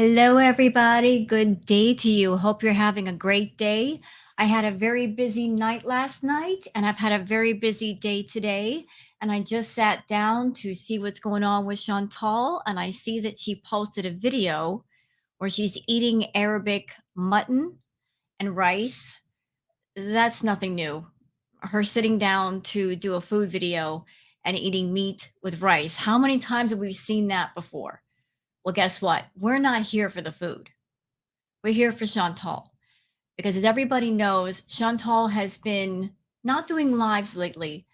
Hello, everybody. Good day to you. Hope you're having a great day. I had a very busy night last night, and I've had a very busy day today. And I just sat down to see what's going on with Chantal, and I see that she posted a video where she's eating Arabic mutton and rice. That's nothing new. Her sitting down to do a food video and eating meat with rice. How many times have we seen that before? Well, guess what? We're not here for the food. We're here for Chantal because, as everybody knows, Chantal has been not doing lives lately.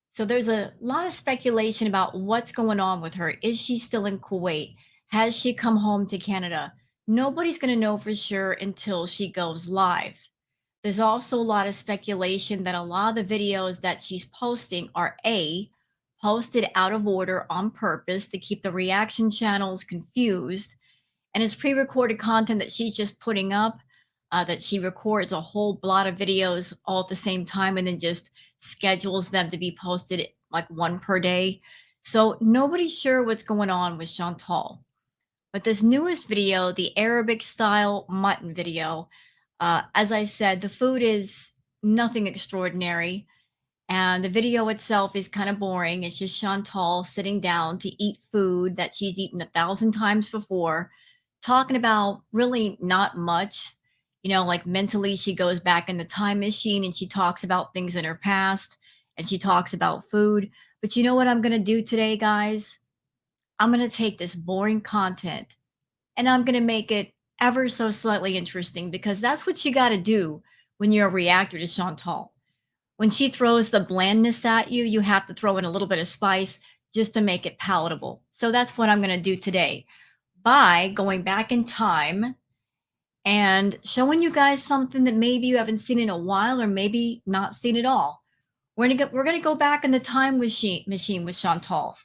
So there's a lot of speculation about what's going on with her. Is she still in Kuwait? Has she come home to Canada? Nobody's going to know for sure until she goes live. There's also a lot of speculation that a lot of the videos that she's posting are posted out of order on purpose to keep the reaction channels confused, and it's pre-recorded content that she's just putting up, that she records a whole lot of videos all at the same time and then just schedules them to be posted like one per day. So nobody's sure what's going on with Chantal. But this newest video, the Arabic style mutton video, as I said, the food is nothing extraordinary. And the video itself is kind of boring. It's just Chantal sitting down to eat food that she's eaten 1,000 times before, talking about really not much. Like mentally, she goes back in the time machine and she talks about things in her past and she talks about food. But you know what I'm going to do today, guys? I'm going to take this boring content and I'm going to make it ever so slightly interesting, because that's what you got to do when you're a reactor to Chantal. When she throws the blandness at you, you have to throw in a little bit of spice just to make it palatable. So that's what I'm going to do today by going back in time and showing you guys something that maybe you haven't seen in a while or maybe not seen at all. We're gonna go back in the time machine with Chantal.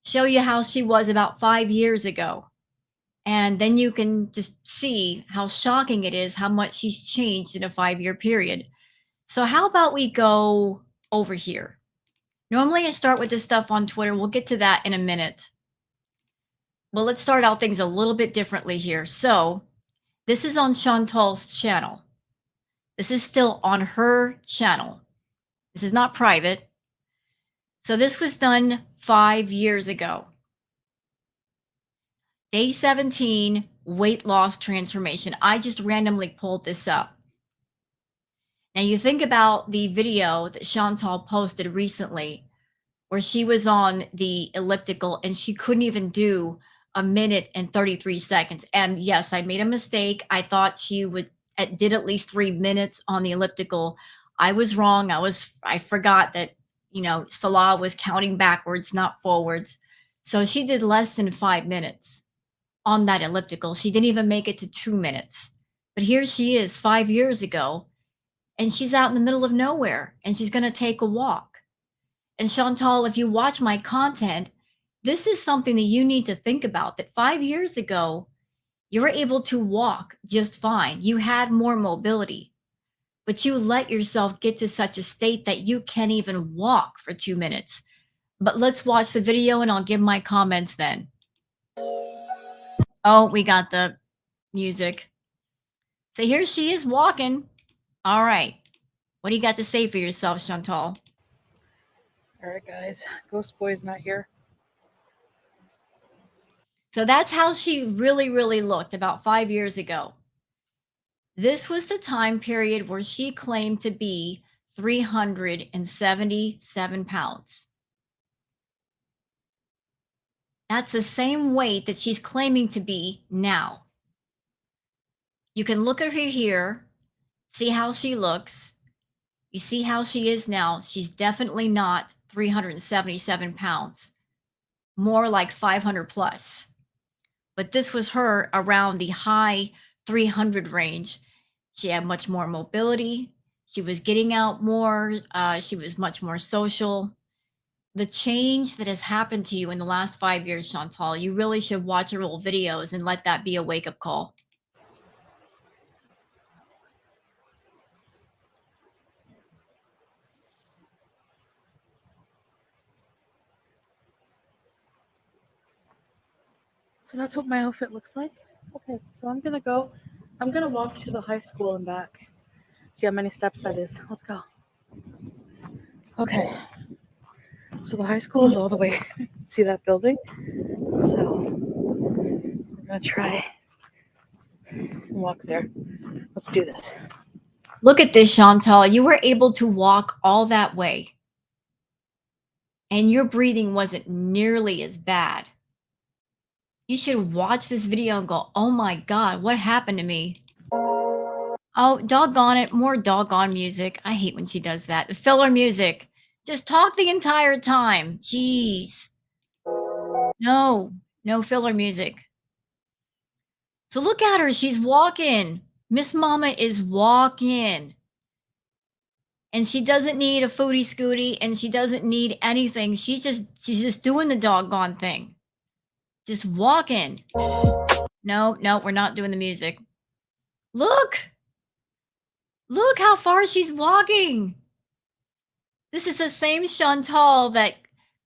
Show you how she was about 5 years ago. And then you can just see how shocking it is how much she's changed in a 5 year period. So how about we go over here? Normally I start with this stuff on Twitter. We'll get to that in a minute. Well, let's start out things a little bit differently here. So this is on Chantal's channel. This is still on her channel. This is not private. So this was done 5 years ago. Day 17, weight loss transformation. I just randomly pulled this up. Now you think about the video that Chantal posted recently where she was on the elliptical and she couldn't even do a minute and 33 seconds. And yes, I made a mistake. I thought she would did at least 3 minutes on the elliptical. I was wrong. I forgot that, Salah was counting backwards, not forwards. So she did less than 5 minutes on that elliptical. She didn't even make it to 2 minutes. But here she is 5 years ago, and she's out in the middle of nowhere and she's going to take a walk. And Chantal, if you watch my content, this is something that you need to think about, that 5 years ago, you were able to walk just fine. You had more mobility, but you let yourself get to such a state that you can't even walk for 2 minutes. But let's watch the video and I'll give my comments then. Oh, we got the music. So here she is walking. All right. What do you got to say for yourself, Chantal? All right, guys. Ghost Boy's not here. So that's how she really, really looked about 5 years ago. This was the time period where she claimed to be 377 pounds. That's the same weight that she's claiming to be now. You can look at her here, see how she looks. You see how she is now. She's definitely not 377 pounds, more like 500 plus. But this was her around the high 300 range. She had much more mobility. She was getting out more. She was much more social. The change that has happened to you in the last 5 years, Chantal, you really should watch your old videos and let that be a wake-up call. So that's what my outfit looks like. Okay, so I'm gonna walk to the high school and back. See how many steps that is. Let's go. Okay, so the high school is all the way. See that building? So we're gonna try and walk there. Let's do this. Look at this, Chantal. You were able to walk all that way, and your breathing wasn't nearly as bad. You should watch this video and go, oh my God, what happened to me? Oh, doggone it. More doggone music. I hate when she does that. Filler music. Just talk the entire time. Jeez. No, no filler music. So look at her. She's walking. Miss Mama is walking. And she doesn't need a foodie scooty and she doesn't need anything. She's just doing the doggone thing. Just walking. No, no, we're not doing the music. Look. Look how far she's walking. This is the same Chantal that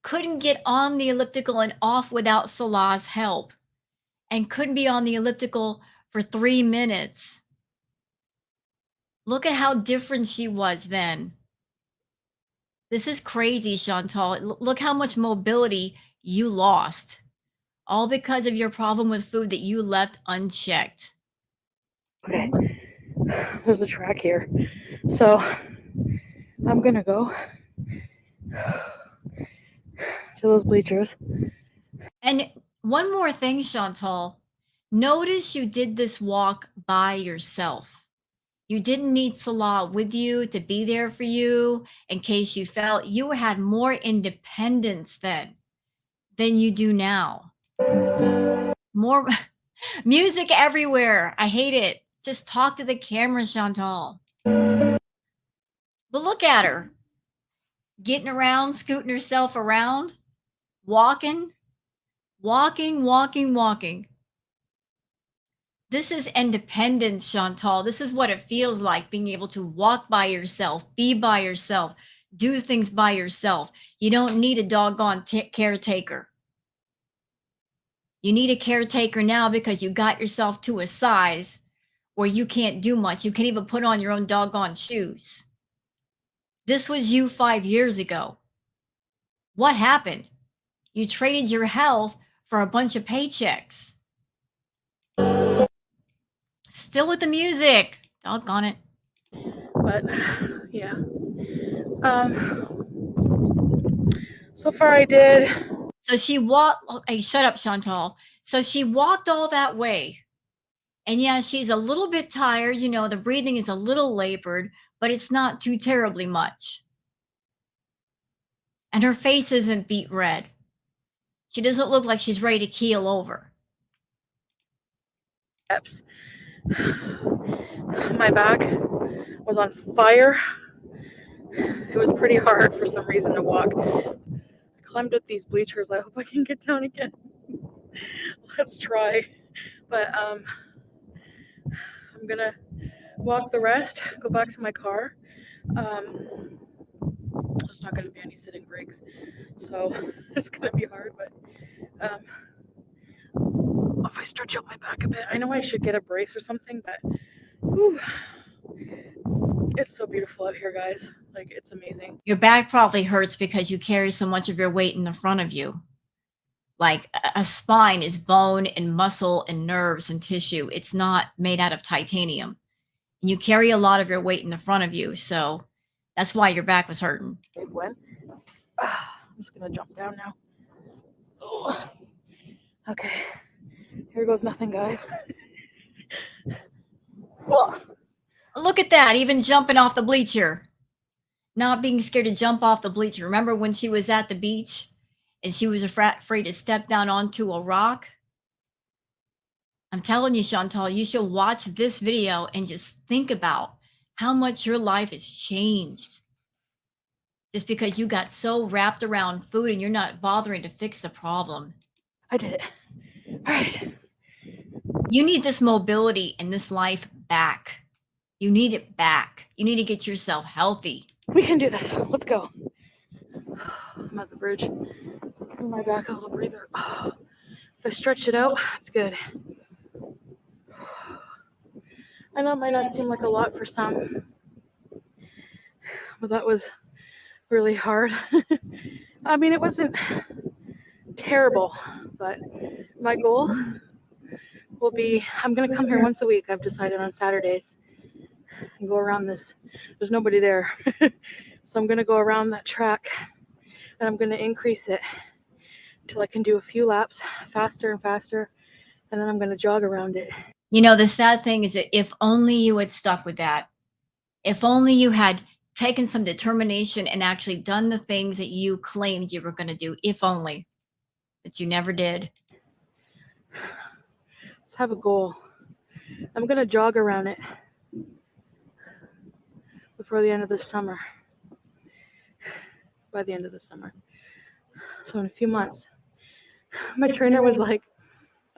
couldn't get on the elliptical and off without Salah's help and couldn't be on the elliptical for 3 minutes. Look at how different she was then. This is crazy, Chantal. Look how much mobility you lost, all because of your problem with food that you left unchecked. Okay, there's a track here. So I'm gonna go to those bleachers. And one more thing, Chantal. Notice you did this walk by yourself. You didn't need Salah with you to be there for you in case you fell. You had more independence then than you do now. More music everywhere. I hate it. Just talk to the camera, Chantal. But look at her getting around, scooting herself around, walking, walking. This is independence, Chantal. This is what it feels like being able to walk by yourself, be by yourself, do things by yourself. You don't need a doggone caretaker. You need a caretaker now because you got yourself to a size where you can't do much. You can't even put on your own doggone shoes. This was you 5 years ago. What happened? You traded your health for a bunch of paychecks. Still with the music. Doggone it. But yeah. So far I did. So she walked. Hey, shut up, Chantal. So she walked all that way. And yeah, she's a little bit tired. You know, the breathing is a little labored, but it's not too terribly much. And her face isn't beet red. She doesn't look like she's ready to keel over. Steps. My back was on fire. It was pretty hard for some reason to walk. I climbed up these bleachers. I hope I can get down again. Let's try. But I'm gonna walk the rest, go back to my car. There's not gonna be any sitting breaks, so it's gonna be hard, but if I stretch out my back a bit, I know I should get a brace or something, but whew, it's so beautiful out here, guys. Like, it's amazing. Your back probably hurts because you carry so much of your weight in the front of you. Like a spine is bone and muscle and nerves and tissue. It's not made out of titanium. And you carry a lot of your weight in the front of you. So that's why your back was hurting. Hey, Gwen. I'm just gonna jump down now. Oh. Okay. Here goes nothing, guys. Look at that, even jumping off the bleacher. Not being scared to jump off the bleacher. Remember when she was at the beach and she was afraid to step down onto a rock? I'm telling you, Chantal, you should watch this video and just think about how much your life has changed. Just because you got so wrapped around food and you're not bothering to fix the problem. I did it. All right. You need this mobility in this life back. You need it back. You need to get yourself healthy. We can do this. Let's go. I'm at the bridge. Give my back a little breather. If I stretch it out, it's good. I know it might not seem like a lot for some, but that was really hard. I mean, it wasn't terrible, but my goal will be I'm going to come here once a week. I've decided on Saturdays and go around this. There's nobody there. So I'm going to go around that track and I'm going to increase it till I can do a few laps faster and faster. And then I'm going to jog around it. You know, the sad thing is that if only you had stuck with that, if only you had taken some determination and actually done the things that you claimed you were going to do, if only, but you never did. Let's have a goal. I'm going to jog around it before the end of the summer. By the end of the summer. So in a few months. My trainer was like,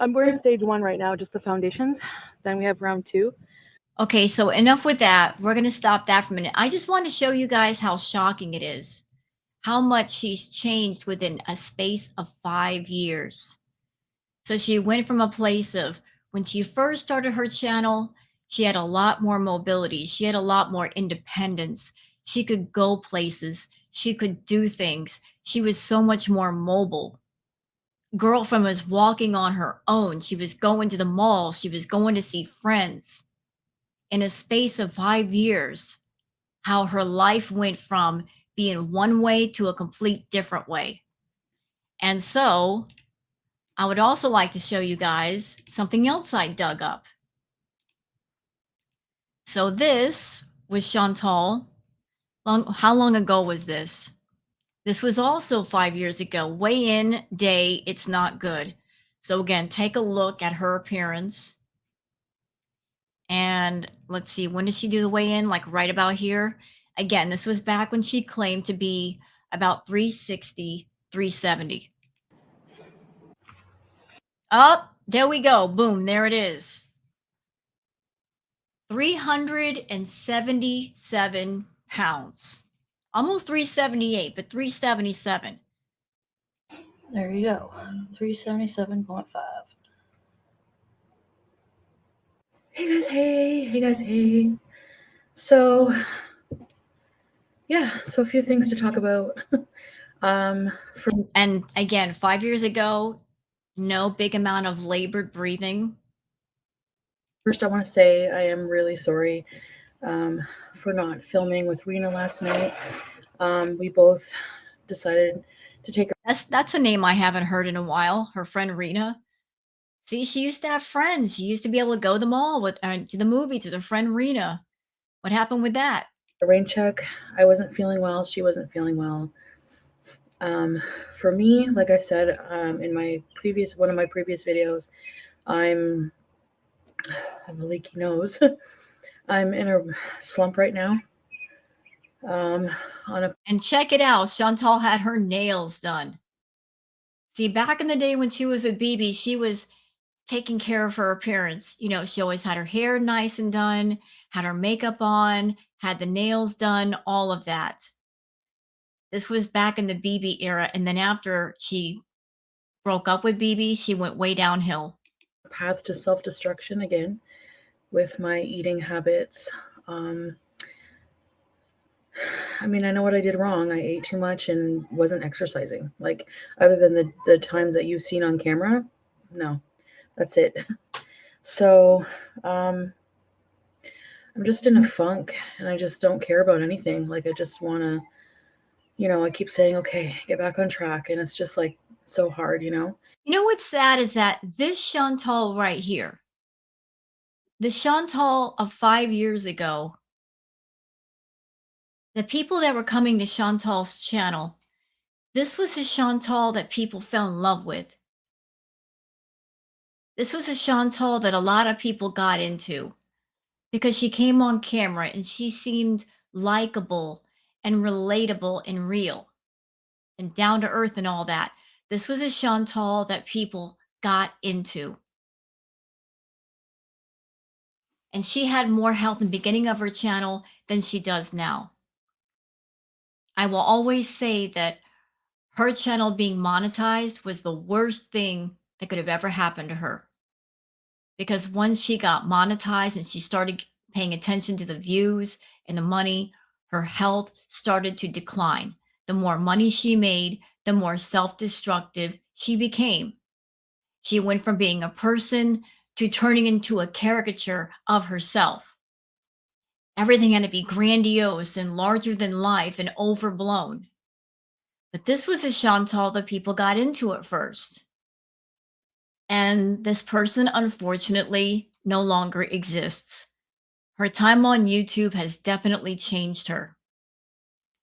we're in stage 1 right now, just the foundations. Then we have round 2. Okay, so enough with that. We're going to stop that for a minute. I just want to show you guys how shocking it is, how much she's changed within a space of 5 years. So she went from a place of when she first started her channel, she had a lot more mobility. She had a lot more independence. She could go places. She could do things. She was so much more mobile. Girlfriend was walking on her own. She was going to the mall. She was going to see friends. In a space of 5 years, how her life went from being one way to a complete different way. And so I would also like to show you guys something else I dug up. So this was Chantal. How long ago was this? This was also 5 years ago. Weigh-in day, it's not good. So again, take a look at her appearance. And let's see, when did she do the weigh-in? Like right about here. Again, this was back when she claimed to be about 360, 370. Up, there we go. Boom, there it is. 377 pounds. Almost 378, but 377. There you go. 377.5. Hey guys, hey. Hey guys, hey. So, yeah, so a few things to talk about. And again, 5 years ago, no big amount of labored breathing. First, I want to say I am really sorry for not filming with Rena last night. We both decided to take. That's a name I haven't heard in a while. Her friend Rena. See, she used to have friends. She used to be able to go to the mall with to the movies with her friend Rena. What happened with that? A rain check. I wasn't feeling well. She wasn't feeling well. For me, like I said in one of my previous videos, I have a leaky nose. I'm in a slump right now. And check it out. Chantal had her nails done. See, back in the day when she was with BB, she was taking care of her appearance. You know, she always had her hair nice and done, had her makeup on, had the nails done, all of that. This was back in the BB era. And then after she broke up with BB, she went way downhill. Path to self-destruction again with my eating habits. I mean, I know what I did wrong. I ate too much and wasn't exercising. Like, other than the times that you've seen on camera, no, that's it. So, I'm just in a funk and I just don't care about anything. Like, I just want to, I keep saying, okay, get back on track. And it's just like so hard, You know what's sad is that this Chantal right here, the Chantal of 5 years ago, the people that were coming to Chantal's channel, this was the Chantal that people fell in love with. This was a Chantal that a lot of people got into because she came on camera and she seemed likable and relatable and real and down to earth and all that. This was a Chantal that people got into. And she had more help in the beginning of her channel than she does now. I will always say that her channel being monetized was the worst thing that could have ever happened to her. Because once she got monetized and she started paying attention to the views and the money, her health started to decline. The more money she made, the more self destructive she became. She went from being a person to turning into a caricature of herself. Everything had to be grandiose and larger than life and overblown. But this was a Chantal that people got into at first. And this person, unfortunately, no longer exists. Her time on YouTube has definitely changed her.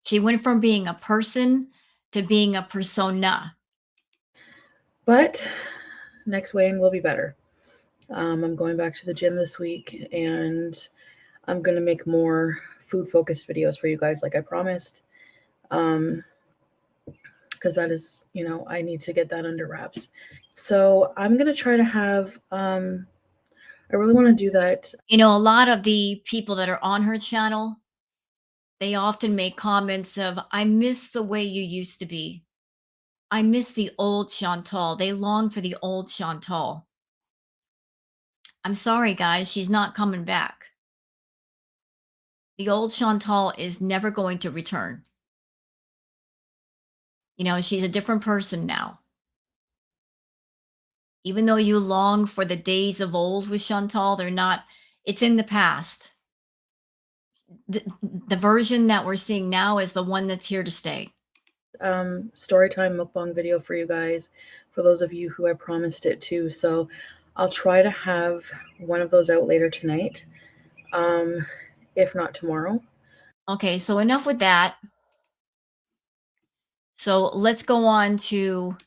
She went from being a person to being a persona. But next weighing will be better. I'm going back to the gym this week, and I'm going to make more food focused videos for you guys, like I promised. Because that is, I need to get that under wraps. So I'm going to try to have, I really want to do that. You know, a lot of the people that are on her channel, they often make comments of, I miss the way you used to be. I miss the old Chantal. They long for the old Chantal. I'm sorry, guys, she's not coming back. The old Chantal is never going to return. You know, she's a different person now. Even though you long for the days of old with Chantal, they're not, it's in the past. The version that we're seeing now is the one that's here to stay. Storytime mukbang video for you guys, for those of you who I promised it to. So I'll try to have one of those out later tonight, if not tomorrow. Okay, so enough with that. So let's go on to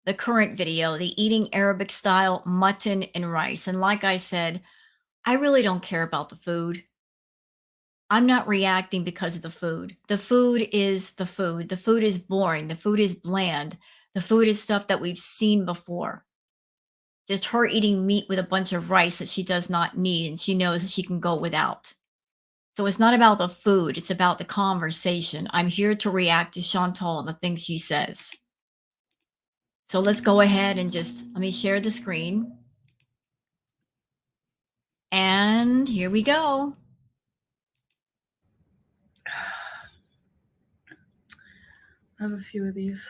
the current video, the eating Arabic style mutton and rice. And like I said, I really don't care about the food. I'm not reacting because of the food. The food is the food. The food is boring. The food is bland. The food is stuff that we've seen before. Just her eating meat with a bunch of rice that she does not need and she knows that she can go without. So it's not about the food, it's about the conversation. I'm here to react to Chantal and the things she says. So let's go ahead and just let me share the screen. And here we go. I have a few of these.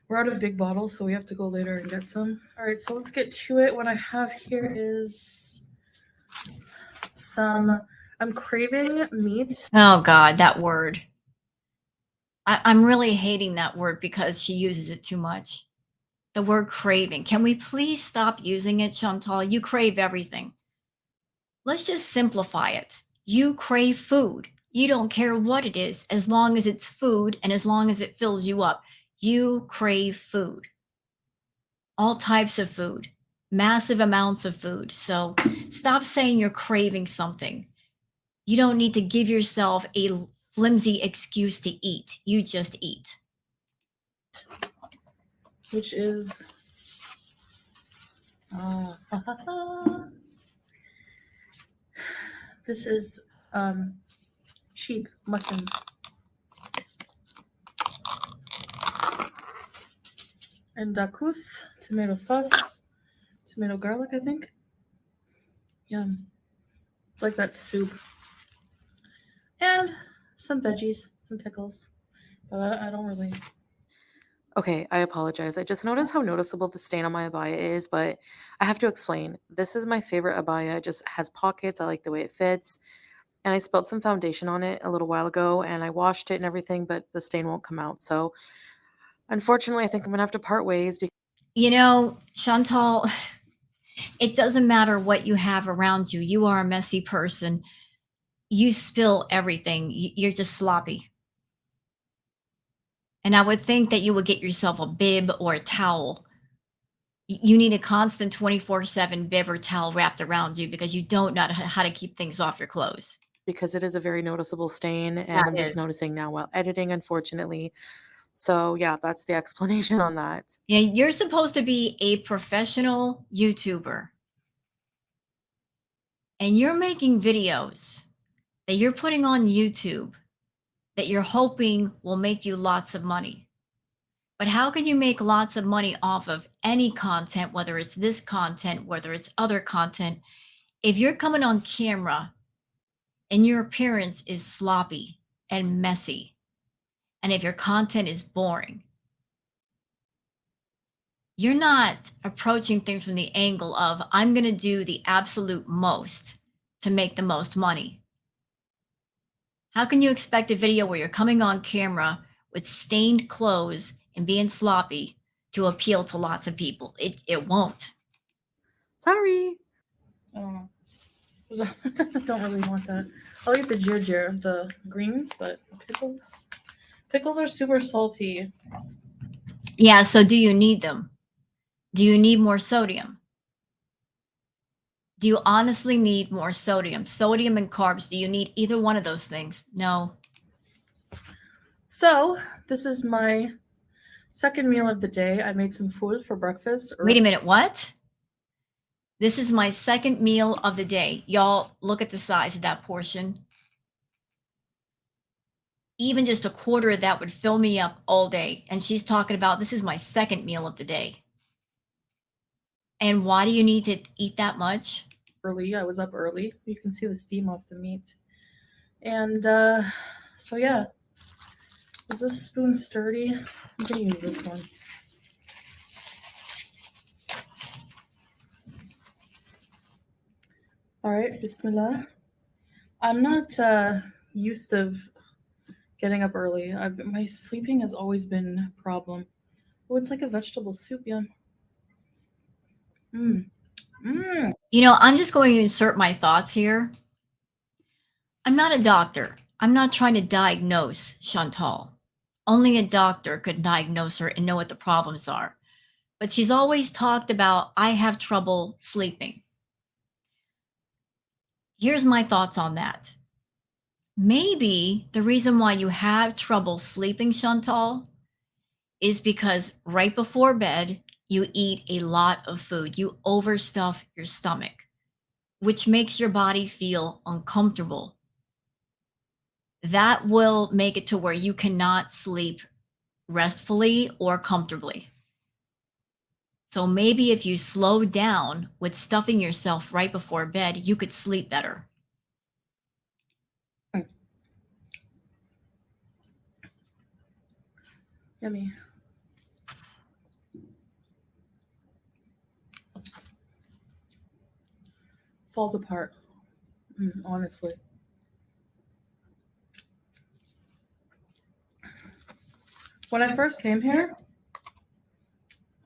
We're out of big bottles, so we have to go later and get some. All right, so let's get to it. What I have here is I'm craving meat. Oh God, that word. I'm really hating that word because she uses it too much. The word craving. Can we please stop using it, Chantal? You crave everything. Let's just simplify it. You crave food. You don't care what it is, as long as it's food and as long as it fills you up. You crave food. All types of food, massive amounts of food. So stop saying you're craving something. You don't need to give yourself a flimsy excuse to eat. You just eat. Which is this is sheep mutton. And dakus, tomato sauce, tomato garlic, I think. Yum. It's like that soup. And some veggies and pickles. But I don't really. Okay, I apologize. I just noticed how noticeable the stain on my abaya is, but I have to explain. This is my favorite abaya. It just has pockets. I like the way it fits. And I spilled some foundation on it a little while ago, and I washed it and everything, but the stain won't come out. So unfortunately, I think I'm going to have to part ways. You know, Chantal, it doesn't matter what you have around you. You are a messy person. You spill everything. You're just sloppy. And I would think that you would get yourself a bib or a towel. You need a constant 24/7 bib or towel wrapped around you because you don't know how to keep things off your clothes. Because it is a very noticeable stain, and That I'm just is. noticing now while editing, unfortunately. So yeah, that's the explanation on that. Yeah, you're supposed to be a professional YouTuber. And you're making videos that you're putting on YouTube that you're hoping will make you lots of money. But how can you make lots of money off of any content, whether it's this content, whether it's other content, if you're coming on camera and your appearance is sloppy and messy, and if your content is boring? You're not approaching things from the angle of, I'm going to do the absolute most to make the most money. How can you expect a video where you're coming on camera with stained clothes and being sloppy to appeal to lots of people? It won't. Sorry. Oh, don't really want that. I'll eat the ginger, the greens, but the pickles are super salty. Yeah, so do you need them? Do you need more sodium? Do you honestly need more sodium? Sodium and carbs, do you need either one of those things? No. So, this is my second meal of the day. I made some food for breakfast. Wait a minute, what? This is my second meal of the day. Y'all, look at the size of that portion. Even just a quarter of that would fill me up all day. And she's talking about this is my second meal of the day. And why do you need to eat that much? Early. I was up early. You can see the steam off the meat. And so, yeah. Is this spoon sturdy? I'm going to use this one. All right, bismillah. I'm not used to getting up early. My sleeping has always been a problem. Oh, it's like a vegetable soup, yum. You know, I'm just going to insert my thoughts here. I'm not a doctor. I'm not trying to diagnose Chantal. Only a doctor could diagnose her and know what the problems are. But she's always talked about, I have trouble sleeping. Here's my thoughts on that. Maybe the reason why you have trouble sleeping, Chantal, is because right before bed, you eat a lot of food. You overstuff your stomach, which makes your body feel uncomfortable. That will make it to where you cannot sleep restfully or comfortably. So maybe if you slow down with stuffing yourself right before bed, you could sleep better. Yummy. Falls apart, honestly. When I first came here,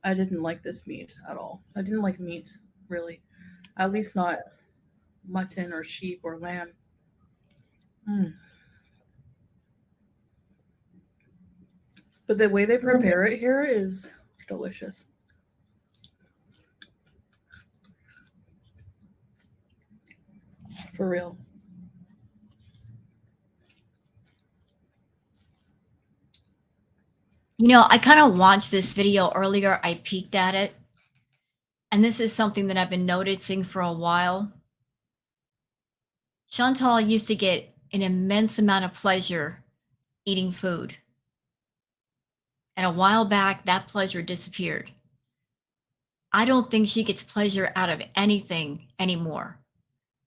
I didn't like this meat at all. I didn't like meat, really. At least not mutton or sheep or lamb. But the way they prepare it here is delicious. For real. You know, I kind of watched this video earlier. I peeked at it. And this is something that I've been noticing for a while. Chantal used to get an immense amount of pleasure eating food. And a while back, that pleasure disappeared. I don't think she gets pleasure out of anything anymore.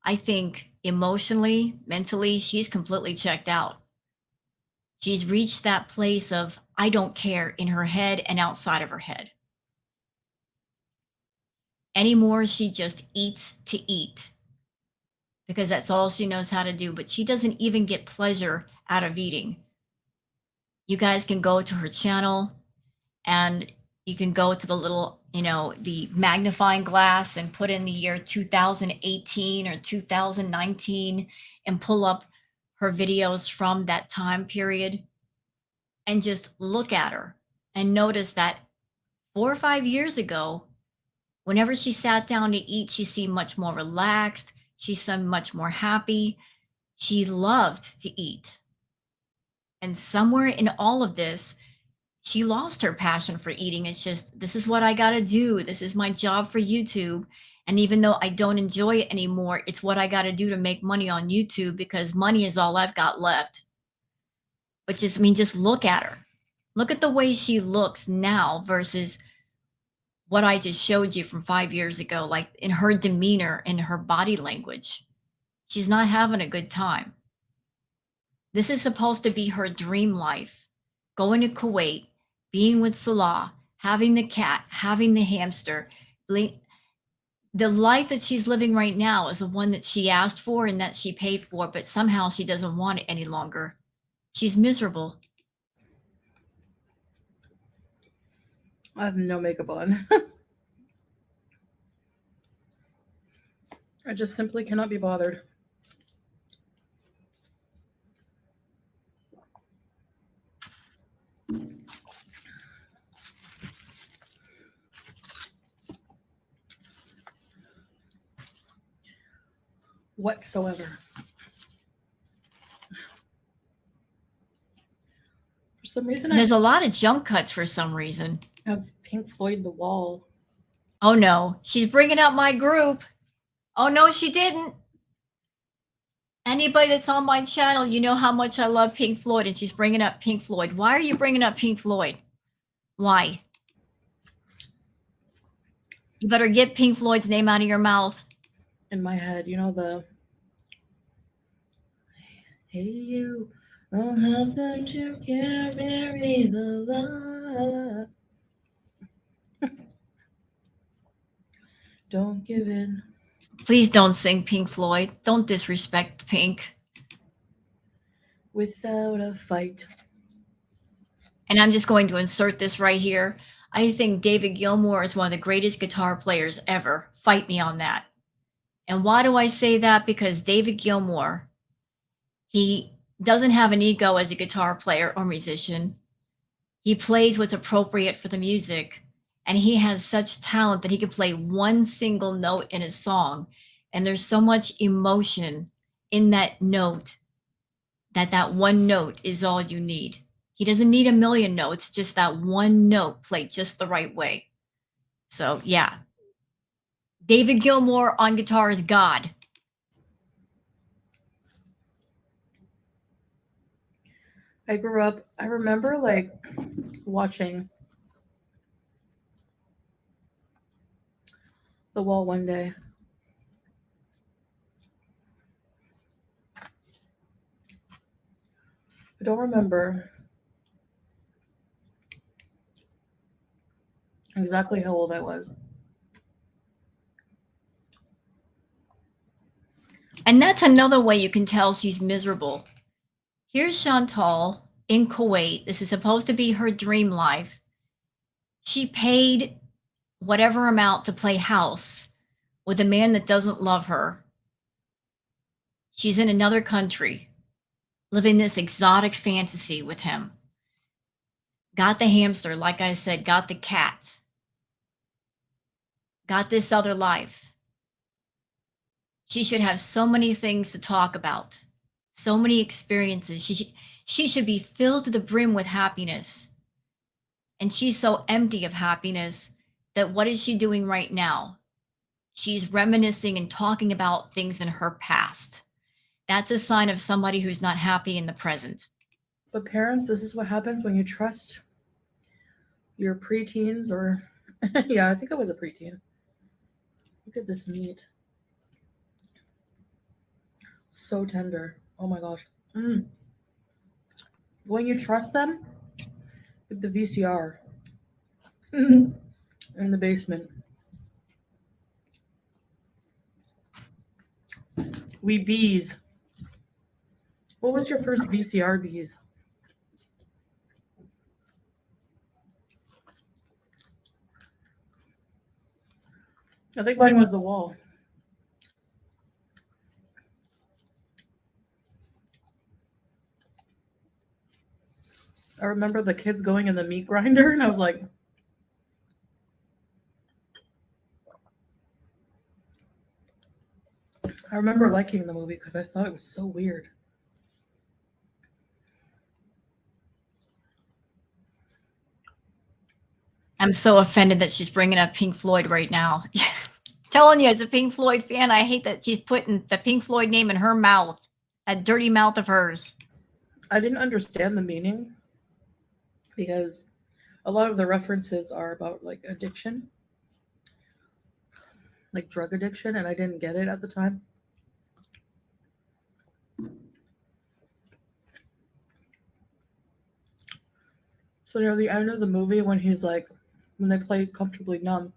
I think emotionally, mentally, she's completely checked out. She's reached that place of, I don't care, in her head and outside of her head. Anymore, she just eats to eat because that's all she knows how to do. But she doesn't even get pleasure out of eating. You guys can go to her channel and you can go to the little, the magnifying glass and put in the year 2018 or 2019 and pull up her videos from that time period and just look at her and notice that 4 or 5 years ago, whenever she sat down to eat, she seemed much more relaxed. She seemed much more happy. She loved to eat. And somewhere in all of this, she lost her passion for eating. It's just, this is what I got to do. This is my job for YouTube. And even though I don't enjoy it anymore, it's what I got to do to make money on YouTube because money is all I've got left. But just look at her. Look at the way she looks now versus what I just showed you from 5 years ago, like in her demeanor and her body language. She's not having a good time. This is supposed to be her dream life. Going to Kuwait, being with Salah, having the cat, having the hamster. The life that she's living right now is the one that she asked for and that she paid for, but somehow she doesn't want it any longer. She's miserable. I have no makeup on. I just simply cannot be bothered. Whatsoever. For some reason, I There's a lot of jump cuts for some reason. have Pink Floyd The Wall. Oh no, she's bringing up my group. Oh no, she didn't. Anybody that's on my channel, you know how much I love Pink Floyd, and she's bringing up Pink Floyd. Why are you bringing up Pink Floyd? Why? You better get Pink Floyd's name out of your mouth. In my head, you know the hey you, I'll have them to carry the love. Don't give in. Please don't sing Pink Floyd. Don't disrespect Pink. Without a fight. And I'm just going to insert this right here. I think David Gilmour is one of the greatest guitar players ever. Fight me on that. And why do I say that? Because David Gilmour, he doesn't have an ego as a guitar player or musician. He plays what's appropriate for the music. And he has such talent that he can play one single note in a song. And there's so much emotion in that note that one note is all you need. He doesn't need a million notes, just that one note played just the right way. So yeah, David Gilmour on guitar is God. I grew up, I remember like watching The Wall one day. I don't remember exactly how old I was. And that's another way you can tell she's miserable. Here's Chantal in Kuwait. This is supposed to be her dream life. She paid whatever amount to play house with a man that doesn't love her. She's in another country, living this exotic fantasy with him. Got the hamster, like I said, got the cat, got this other life. She should have so many things to talk about, so many experiences. She should be filled to the brim with happiness. And she's so empty of happiness that what is she doing right now? She's reminiscing and talking about things in her past. That's a sign of somebody who's not happy in the present. But parents, this is what happens when you trust your preteens or yeah, I think I was a preteen. Look at this meat. So tender. Oh my gosh. When you trust them with the VCR in the basement. We bees. What was your first VCR bees? I think mine was The Wall. I remember the kids going in the meat grinder, and I was like, I remember liking the movie because I thought it was so weird. I'm so offended that she's bringing up Pink Floyd right now. Telling you, as a Pink Floyd fan, I hate that she's putting the Pink Floyd name in her mouth, that dirty mouth of hers. I didn't understand the meaning because a lot of the references are about like addiction, like drug addiction, and I didn't get it at the time. So near the end of the movie, when he's like, when they play Comfortably Numb,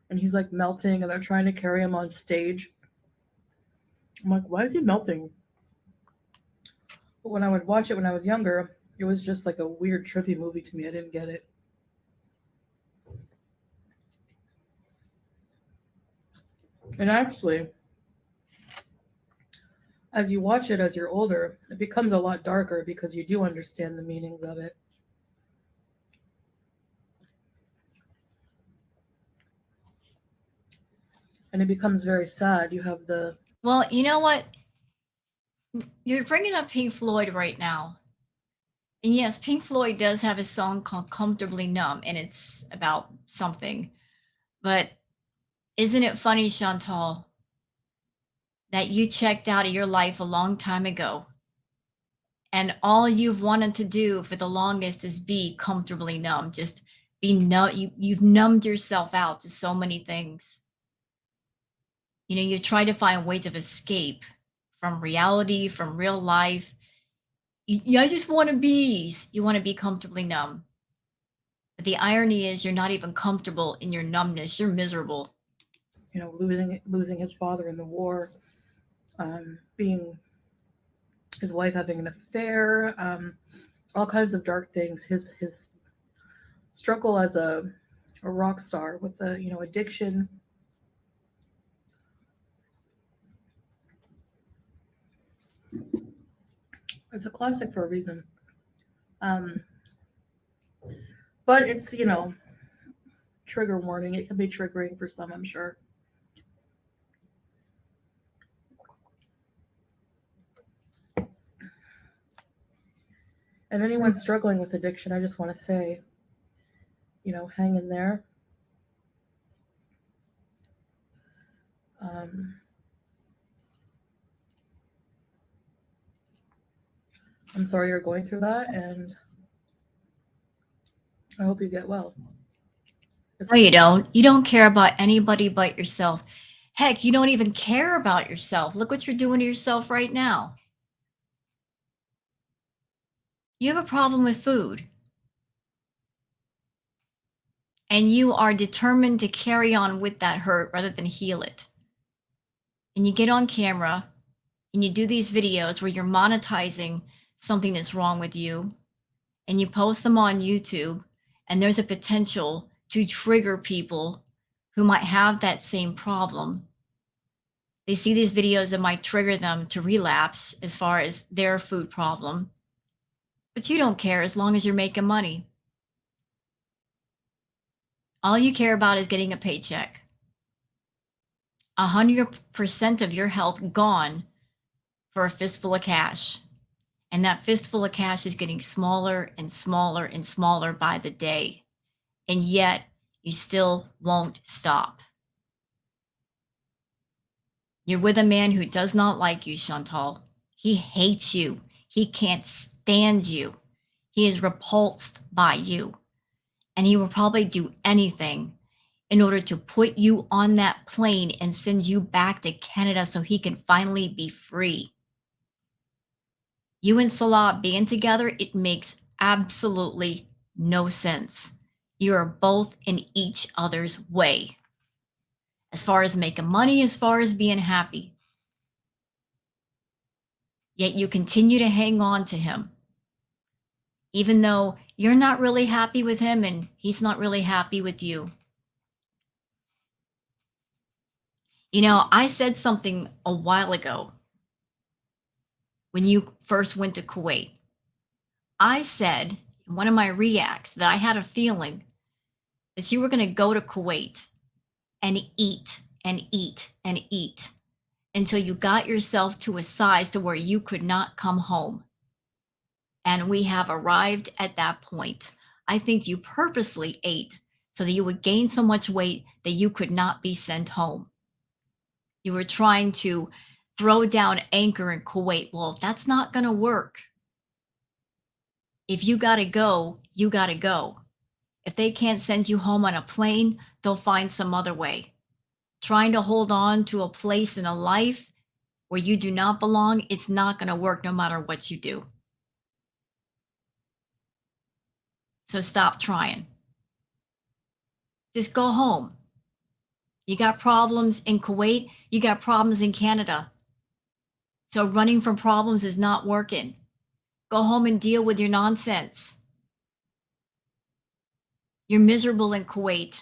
and he's like melting, and they're trying to carry him on stage, I'm like, why is he melting? But when I would watch it when I was younger, it was just like a weird, trippy movie to me. I didn't get it. And actually, as you watch it as you're older, it becomes a lot darker because you do understand the meanings of it. And it becomes very sad. You have the Well, you know what? You're bringing up Pink Floyd right now. And yes, Pink Floyd does have a song called Comfortably Numb, and it's about something. But isn't it funny, Chantal, that you checked out of your life a long time ago, and all you've wanted to do for the longest is be comfortably numb, just be numb. You've numbed yourself out to so many things. You know, you try to find ways of escape from reality, from real life. I just want to be. You want to be comfortably numb. But the irony is, you're not even comfortable in your numbness. You're miserable. losing his father in the war, being his wife having an affair, all kinds of dark things. His struggle as a rock star with addiction. It's a classic for a reason. Um, but it's trigger warning. It can be triggering for some, I'm sure. And anyone struggling with addiction, I just want to say, hang in there. Um, I'm sorry you're going through that, and I hope you get well. No, you don't. You don't care about anybody but yourself. Heck, you don't even care about yourself. Look what you're doing to yourself right now. You have a problem with food, and you are determined to carry on with that hurt rather than heal it. And you get on camera and you do these videos where you're monetizing something that's wrong with you, and you post them on YouTube, and there's a potential to trigger people who might have that same problem. They see these videos that might trigger them to relapse as far as their food problem, but you don't care as long as you're making money. All you care about is getting a paycheck. 100% of your health gone for a fistful of cash. And that fistful of cash is getting smaller and smaller and smaller by the day. And yet you still won't stop. You're with a man who does not like you, Chantal. He hates you. He can't stand you. He is repulsed by you. And he will probably do anything in order to put you on that plane and send you back to Canada so he can finally be free. You and Salah being together, it makes absolutely no sense. You are both in each other's way. As far as making money, as far as being happy. Yet you continue to hang on to him. Even though you're not really happy with him and he's not really happy with you. You know, I said something a while ago when you first went to Kuwait. I said in one of my reacts that I had a feeling that you were going to go to Kuwait and eat and eat and eat until you got yourself to a size to where you could not come home. And we have arrived at that point. I think you purposely ate so that you would gain so much weight that you could not be sent home. You were trying to throw down anchor in Kuwait. Well, that's not going to work. If you got to go, you got to go. If they can't send you home on a plane, they'll find some other way. Trying to hold on to a place in a life where you do not belong, it's not going to work no matter what you do. So stop trying. Just go home. You got problems in Kuwait, you got problems in Canada. So running from problems is not working. Go home and deal with your nonsense. You're miserable in Kuwait.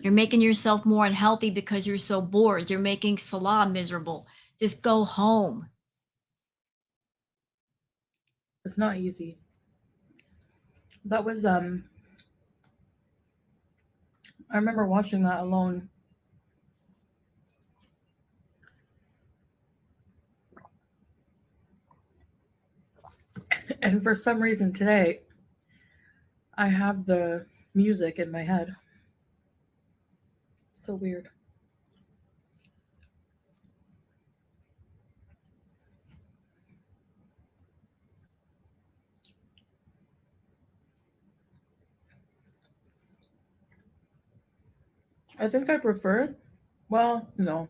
You're making yourself more unhealthy because you're so bored. You're making Salah miserable. Just go home. It's not easy. That was I remember watching that alone. And for some reason today, I have the music in my head. So weird. I think I prefer, well, no.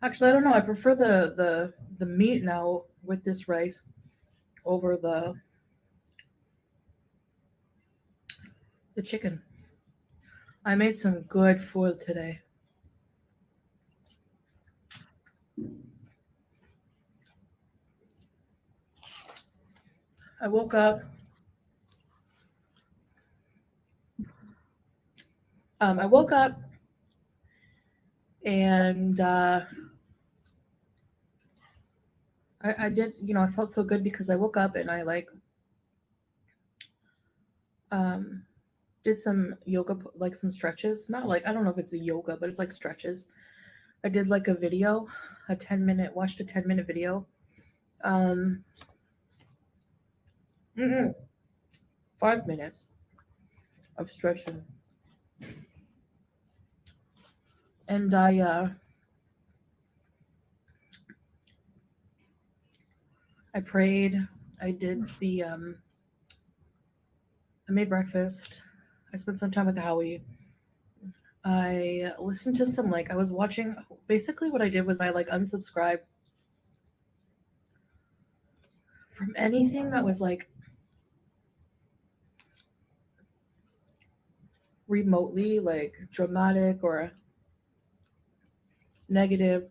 Actually, I don't know. I prefer the meat now with this rice over the chicken. I made some good food today. I woke up. I woke up and I did. I felt so good because I woke up and I um, did some yoga, like some stretches. Not like, I don't know if it's a yoga, but it's like stretches. I did like a video, watched a 10-minute video. Um, 5 minutes of stretching. And I prayed. I did I made breakfast. I spent some time with Howie. I listened to some, I was watching, basically what I did was I unsubscribed from anything that was remotely dramatic or negative.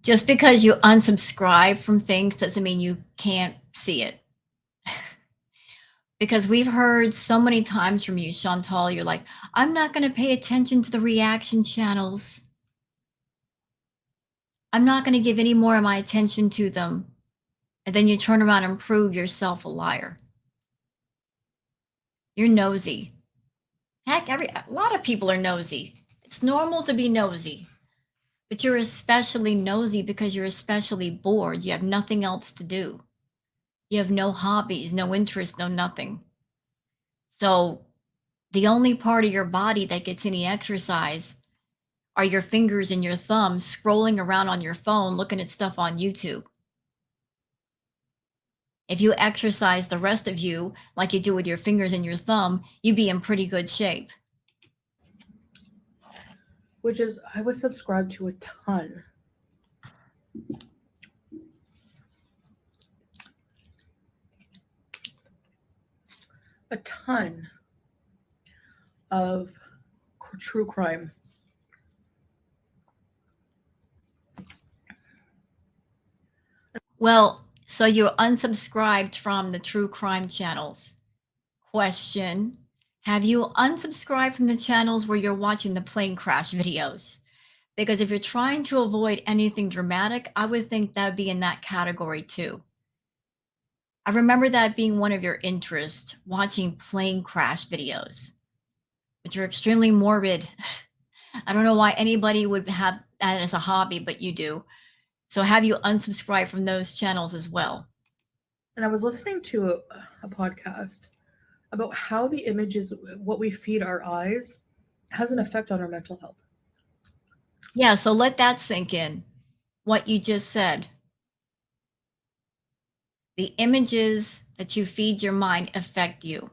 Just because you unsubscribe from things doesn't mean you can't see it. Because we've heard so many times from you, Chantal, you're like, I'm not going to pay attention to the reaction channels. I'm not going to give any more of my attention to them. And then you turn around and prove yourself a liar. You're nosy. Heck, a lot of people are nosy. It's normal to be nosy. But you're especially nosy because you're especially bored. You have nothing else to do. You have no hobbies, no interests, no nothing. So the only part of your body that gets any exercise are your fingers and your thumbs scrolling around on your phone looking at stuff on YouTube. If you exercise the rest of you like you do with your fingers and your thumb, you'd be in pretty good shape. Which is, I was subscribed to a ton. A ton of true crime. Well, so you're unsubscribed from the true crime channels. Question: have you unsubscribed from the channels where you're watching the plane crash videos? Because if you're trying to avoid anything dramatic, I would think that would be in that category too. I remember that being one of your interests, watching plane crash videos, which are extremely morbid. I don't know why anybody would have that as a hobby, but you do. So have you unsubscribed from those channels as well? And I was listening to a podcast about how the images, what we feed our eyes, has an effect on our mental health. Yeah, so let that sink in, what you just said. The images that you feed your mind affect you.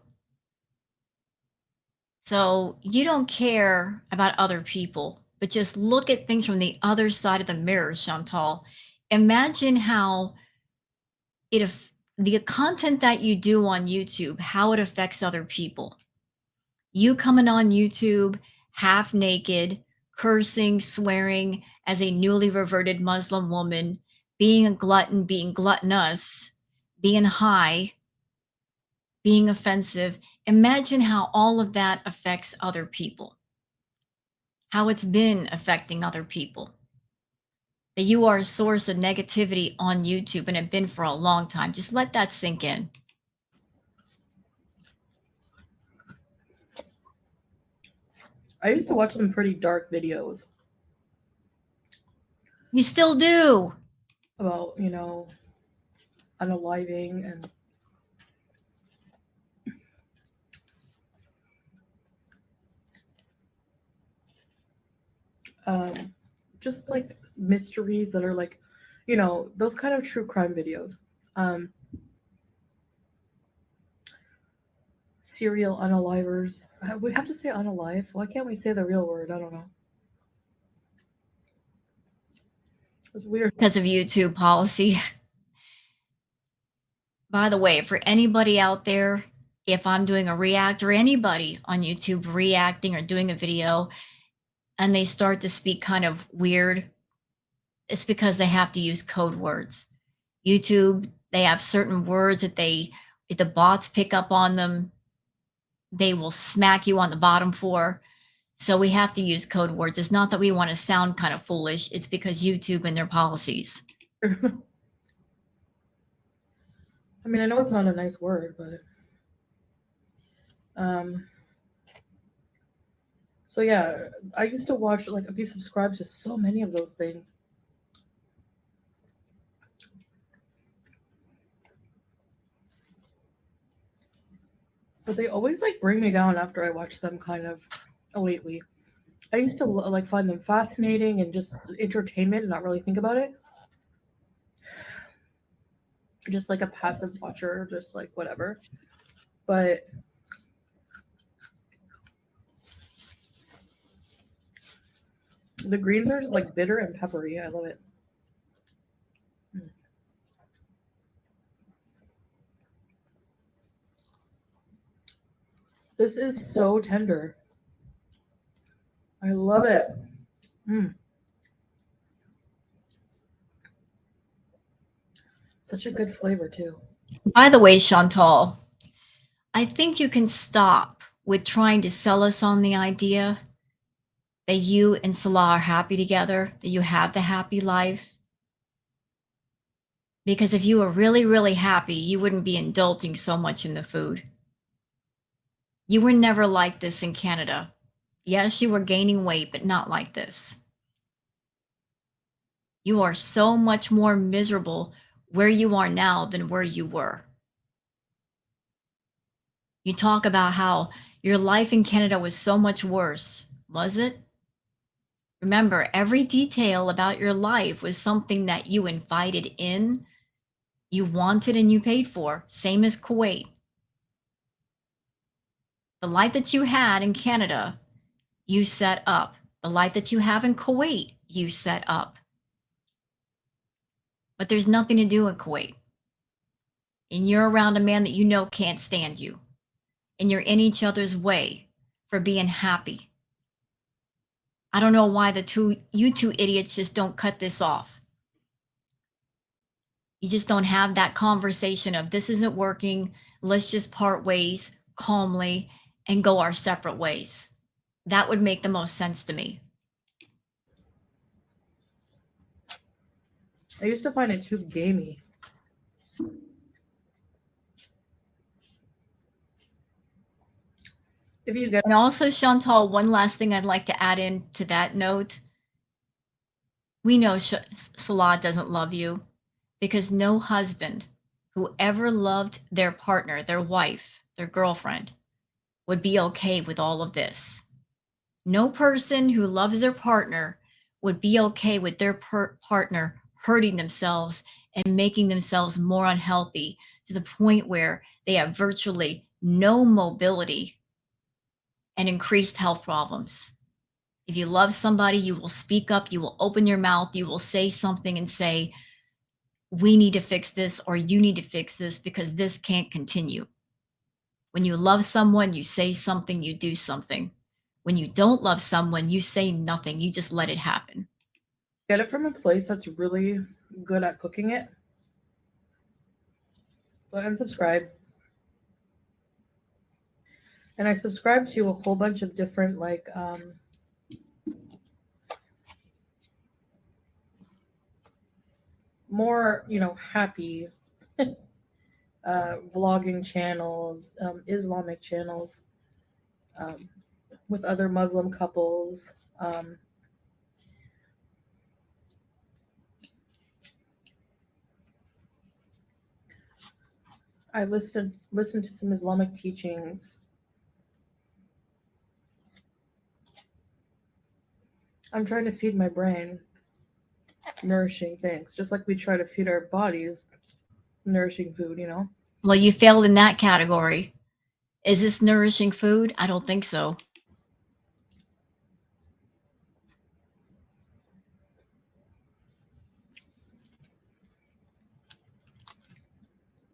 So you don't care about other people, but just look at things from the other side of the mirror, Chantal. Imagine how the content that you do on YouTube, how it affects other people. You coming on YouTube half naked, cursing, swearing as a newly reverted Muslim woman, being a glutton, being gluttonous, being high, being offensive. Imagine how all of that affects other people, how it's been affecting other people. That you are a source of negativity on YouTube and have been for a long time. Just let that sink in. I used to watch some pretty dark videos You still do. about, unaliving and just like mysteries that are like, those kind of true crime videos. Um, Serial unalivers. We have to say unalive. Why can't we say the real word? I don't know. It's weird. Because of YouTube policy. By the way, for anybody out there, if I'm doing a react or anybody on YouTube reacting or doing a video and they start to speak kind of weird, it's because they have to use code words. YouTube, they have certain words that if the bots pick up on them, they will smack you on the bottom for. So we have to use code words. It's not that we want to sound kind of foolish. It's because YouTube and their policies. I mean, I know it's not a nice word, but so yeah, I used to watch like be subscribed to so many of those things. But they always like bring me down after I watch them kind of lately. I used to like find them fascinating and just entertainment and not really think about it. Just like a passive watcher, just like whatever. But the greens are like bitter and peppery. I love it. This is so tender. I love it. Such a good flavor too. By the way, Chantal, I think you can stop with trying to sell us on the idea that you and Salah are happy together, that you have the happy life. Because if you were really, really happy, you wouldn't be indulging so much in the food. You were never like this in Canada. Yes, you were gaining weight, but not like this. You are so much more miserable where you are now than where you were. You talk about how your life in Canada was so much worse. Was it? Remember, every detail about your life was something that you invited in, you wanted, and you paid for. Same as Kuwait. The life that you had in Canada, you set up. The life that you have in Kuwait, you set up. But there's nothing to do in Kuwait. And you're around a man that you know can't stand you. And you're in each other's way for being happy. I don't know why you two idiots just don't cut this off. You just don't have that conversation of this isn't working. Let's just part ways calmly and go our separate ways. That would make the most sense to me. I used to find it too gamey. If you get And also, Chantal, one last thing I'd like to add in to that note. We know Salah doesn't love you because no husband who ever loved their partner, their wife, their girlfriend, would be okay with all of this. No person who loves their partner would be okay with their partner hurting themselves and making themselves more unhealthy to the point where they have virtually no mobility and increased health problems. If you love somebody, you will speak up, you will open your mouth, you will say something and say, we need to fix this, or you need to fix this because this can't continue. When you love someone, you say something, you do something. When you don't love someone, you say nothing, you just let it happen. Get it from a place that's really good at cooking it. So unsubscribe. And I subscribe to a whole bunch of different more, happy vlogging channels, Islamic channels, um, with other Muslim couples. I listened to some Islamic teachings. I'm trying to feed my brain nourishing things, just like we try to feed our bodies nourishing food. Well, you failed in that category. Is this nourishing food? I don't think so.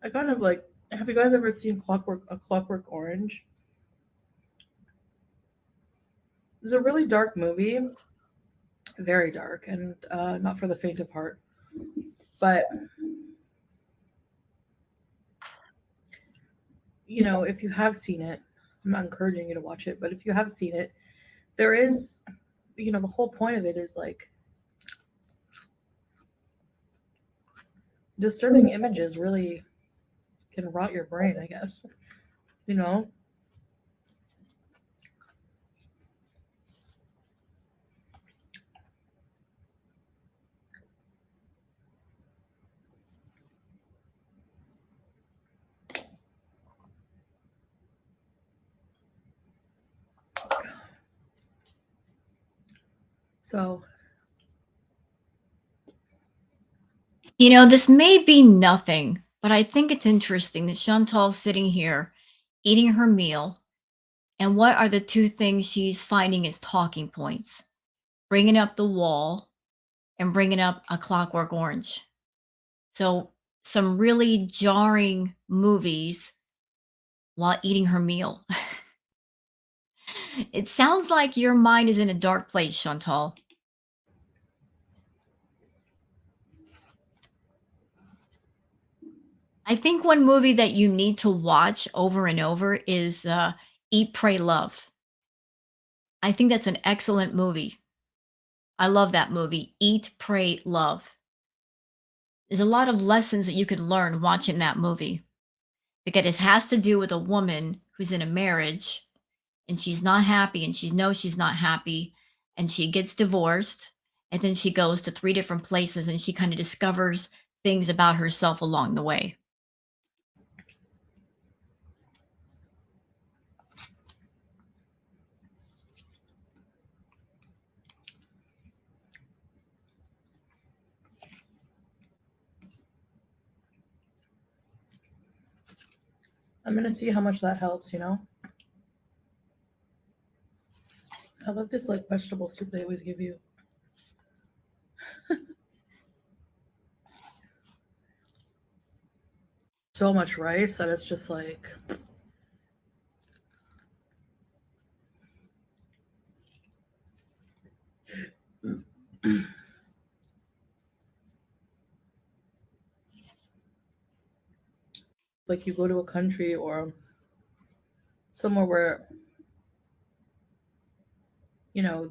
I kind of like. Have you guys ever seen Clockwork Orange? It's a really dark movie, very dark, and not for the faint of heart. But if you have seen it, I'm not encouraging you to watch it, but if you have seen it, there is, the whole point of it is like disturbing images really can rot your brain, I guess. You know? So, This may be nothing, but I think it's interesting that Chantal's sitting here eating her meal. And what are the two things she's finding as talking points? Bringing up the wall and bringing up A Clockwork Orange. So, some really jarring movies while eating her meal. It sounds like your mind is in a dark place, Chantal. I think one movie that you need to watch over and over is Eat, Pray, Love. I think that's an excellent movie. I love that movie, Eat, Pray, Love. There's a lot of lessons that you could learn watching that movie because it has to do with a woman who's in a marriage and she's not happy and she knows she's not happy and she gets divorced and then she goes to three different places and she kind of discovers things about herself along the way. I'm going to see how much that helps. I love this like vegetable soup they always give you. So much rice that it's just like like you go to a country or somewhere where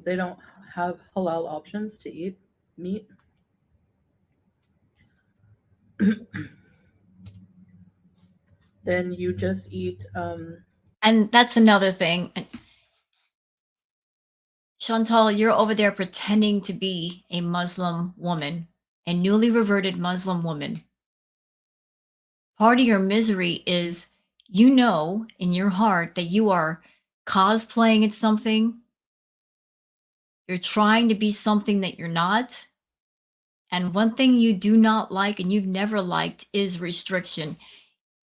they don't have halal options to eat meat. Then you just eat And that's another thing. Chantal, you're over there pretending to be a Muslim woman, a newly reverted Muslim woman. Part of your misery is in your heart that you are cosplaying at something. You're trying to be something that you're not. And one thing you do not like and you've never liked is restriction.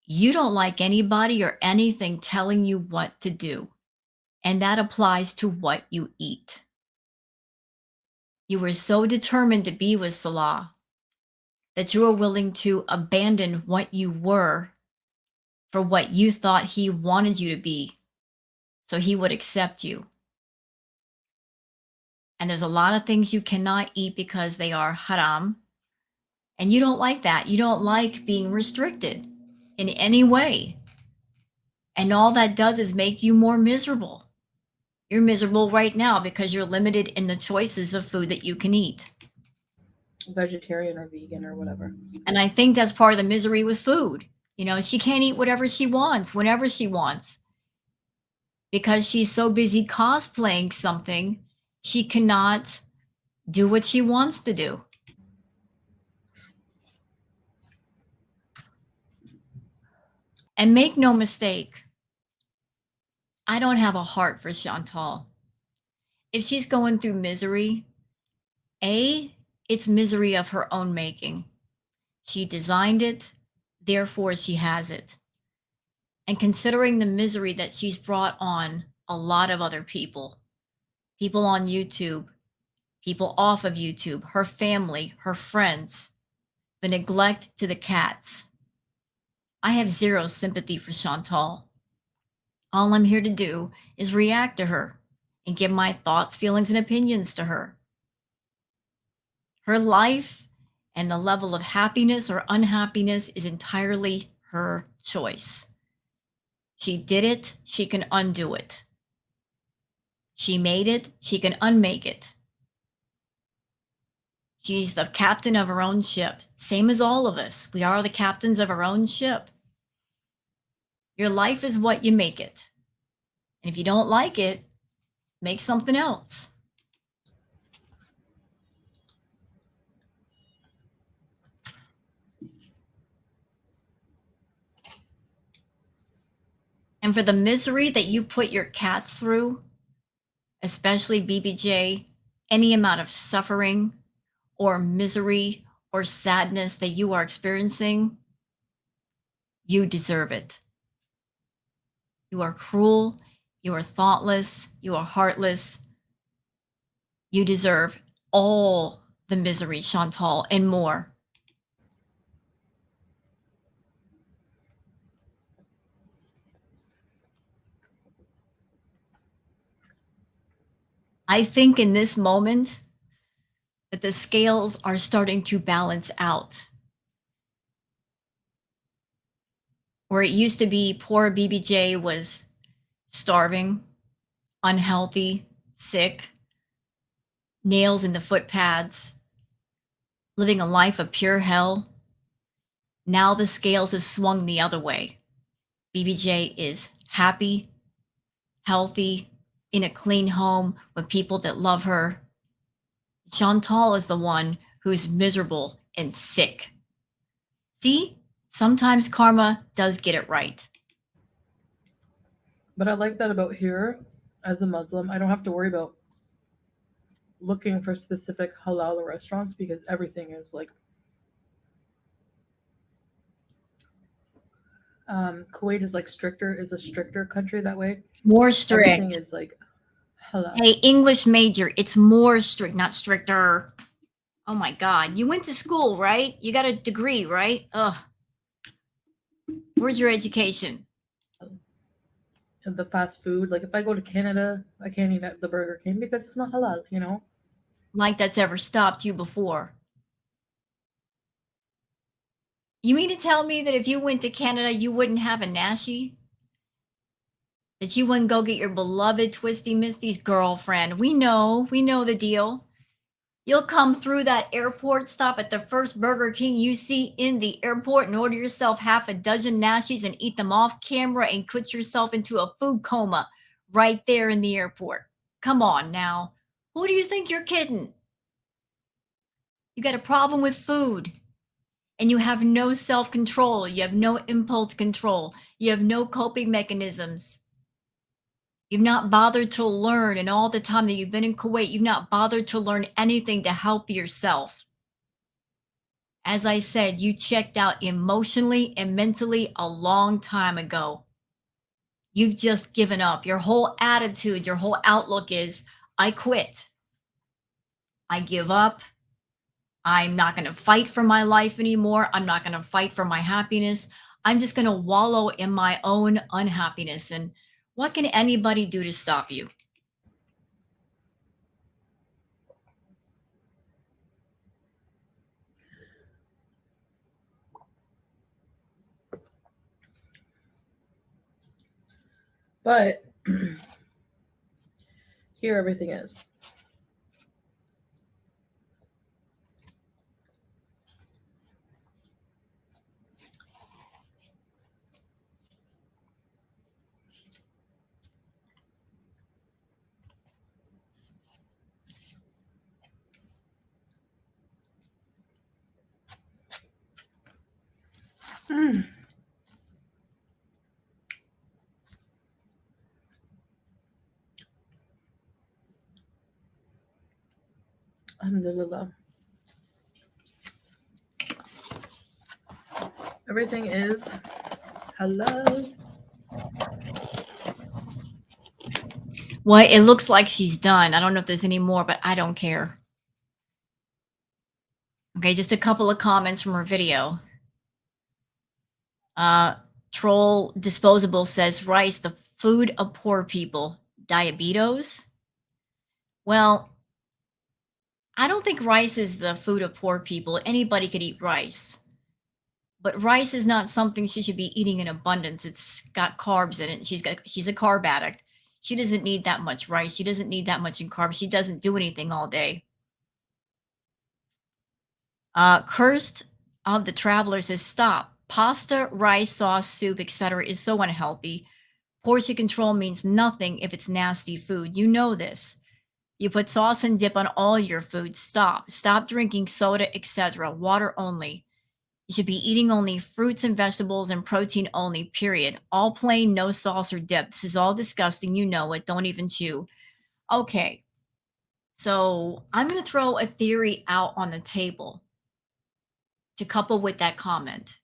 You don't like anybody or anything telling you what to do. And that applies to what you eat. You were so determined to be with Salah that you were willing to abandon what you were for what you thought he wanted you to be so he would accept you. And there's a lot of things you cannot eat because they are haram. And you don't like that. You don't like being restricted in any way. And all that does is make you more miserable. You're miserable right now because you're limited in the choices of food that you can eat. Vegetarian or vegan or whatever. And I think that's part of the misery with food. You know, she can't eat whatever she wants, whenever she wants, because she's so busy cosplaying something, she cannot do what she wants to do. And make no mistake, I don't have a heart for Chantal. If she's going through misery, it's misery of her own making. She designed it, therefore she has it. And considering the misery that she's brought on a lot of other people, people on YouTube, people off of YouTube, her family, her friends, the neglect to the cats, I have zero sympathy for Chantal. All I'm here to do is react to her and give my thoughts, feelings, and opinions to her. Her life and the level of happiness or unhappiness is entirely her choice. She did it, she can undo it. She made it, she can unmake it. She's the captain of her own ship, same as all of us. We are the captains of our own ship. Your life is what you make it. And if you don't like it, make something else. And for the misery that you put your cats through, especially BBJ, any amount of suffering or misery or sadness that you are experiencing, you deserve it. You are cruel, you are thoughtless, you are heartless. You deserve all the misery, Chantal, and more. I think in this moment that the scales are starting to balance out. Where it used to be poor BBJ was starving, unhealthy, sick, nails in the foot pads, living a life of pure hell. Now the scales have swung the other way. BBJ is happy, healthy, in a clean home with people that love her. Chantal is the one who's miserable and sick. See, sometimes karma does get it right. But I like that about here as a Muslim. I don't have to worry about looking for specific halal restaurants because everything is like Kuwait is like is a stricter country that way. More Everything strict. is like halal. Hey, English major, it's more strict, not stricter. Oh my God. You went to school, right? You got a degree, right? Ugh. Where's your education? And the fast food, like if I go to Canada, I can't eat at the Burger King because it's not halal, you know? Like that's ever stopped you before. You mean to tell me that if you went to Canada, you wouldn't have a Nashi? That you wouldn't go get your beloved Twisty Misty's girlfriend? We know the deal. You'll come through that airport, stop at the first Burger King you see in the airport and order yourself half a dozen Nashis and eat them off camera and put yourself into a food coma right there in the airport. Come on now. Who do you think you're kidding? You got a problem with food and you have no self control. You have no impulse control. You have no coping mechanisms. You've not bothered to learn, and all the time that you've been in Kuwait, you've not bothered to learn anything to help yourself. As I said, you checked out emotionally and mentally a long time ago. You've just given up. Your whole attitude, your whole outlook is, I quit. I give up. I'm not going to fight for my life anymore. I'm not going to fight for my happiness. I'm just going to wallow in my own unhappiness. And what can anybody do to stop you? But here everything is. Mm. Alhamdulillah. Everything is halal. Well, it looks like she's done. I don't know if there's any more, but I don't care. Okay, just a couple of comments from her video. Uh, Troll Disposable says rice, the food of poor people. Diabetes? Well, I don't think rice is the food of poor people. Anybody could eat rice. But rice is not something she should be eating in abundance. It's got carbs in it. She's a carb addict. She doesn't need that much rice. She doesn't need that much in carbs. She doesn't do anything all day. Cursed of the Traveler says stop. Pasta, rice, sauce, soup, etc. is so unhealthy. Portion control means nothing if it's nasty food. You know this. You put sauce and dip on all your food. Stop. Stop drinking soda, etc. Water only. You should be eating only fruits and vegetables and protein only, period. All plain, no sauce or dip. This is all disgusting. You know it. Don't even chew. Okay. So I'm going to throw a theory out on the table to couple with that comment.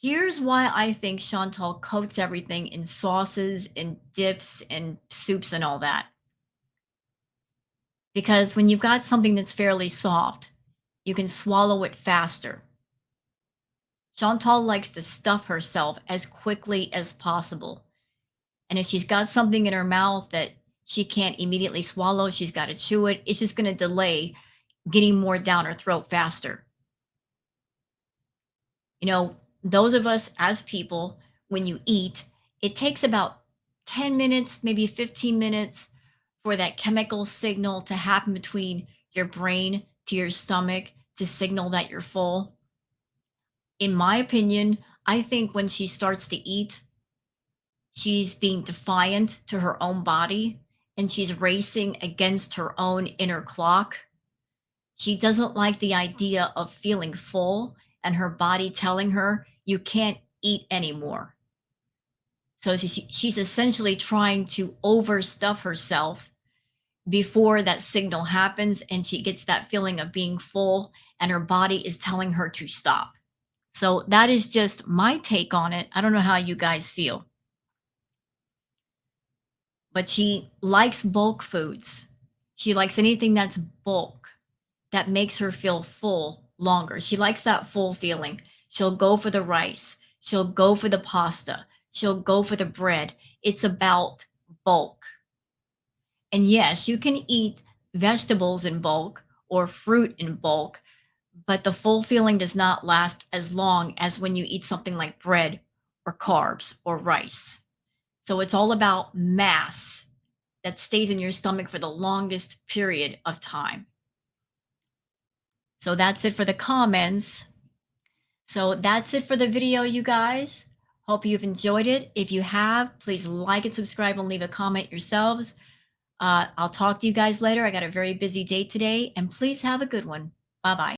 Here's why I think Chantal coats everything in sauces and dips and soups and all that. Because when you've got something that's fairly soft, you can swallow it faster. Chantal likes to stuff herself as quickly as possible. And if she's got something in her mouth that she can't immediately swallow, she's got to chew it. It's just going to delay getting more down her throat faster. You know, those of us as people, when you eat, it takes about 10 minutes, maybe 15 minutes for that chemical signal to happen between your brain to your stomach to signal that you're full. In my opinion, I think when she starts to eat, she's being defiant to her own body and she's racing against her own inner clock. She doesn't like the idea of feeling full and her body telling her you can't eat anymore. So she's essentially trying to overstuff herself before that signal happens and she gets that feeling of being full and her body is telling her to stop. So that is just my take on it. I don't know how you guys feel. But she likes bulk foods. She likes anything that's bulk that makes her feel full longer. She likes that full feeling. She'll go for the rice. She'll go for the pasta. She'll go for the bread. It's about bulk. And yes, you can eat vegetables in bulk or fruit in bulk, but the full feeling does not last as long as when you eat something like bread or carbs or rice. So it's all about mass that stays in your stomach for the longest period of time. So that's it for the comments. So that's it for the video, you guys. Hope you've enjoyed it. If you have, please like and subscribe and leave a comment yourselves. I'll talk to you guys later. I got a very busy day today, and please have a good one. Bye-bye.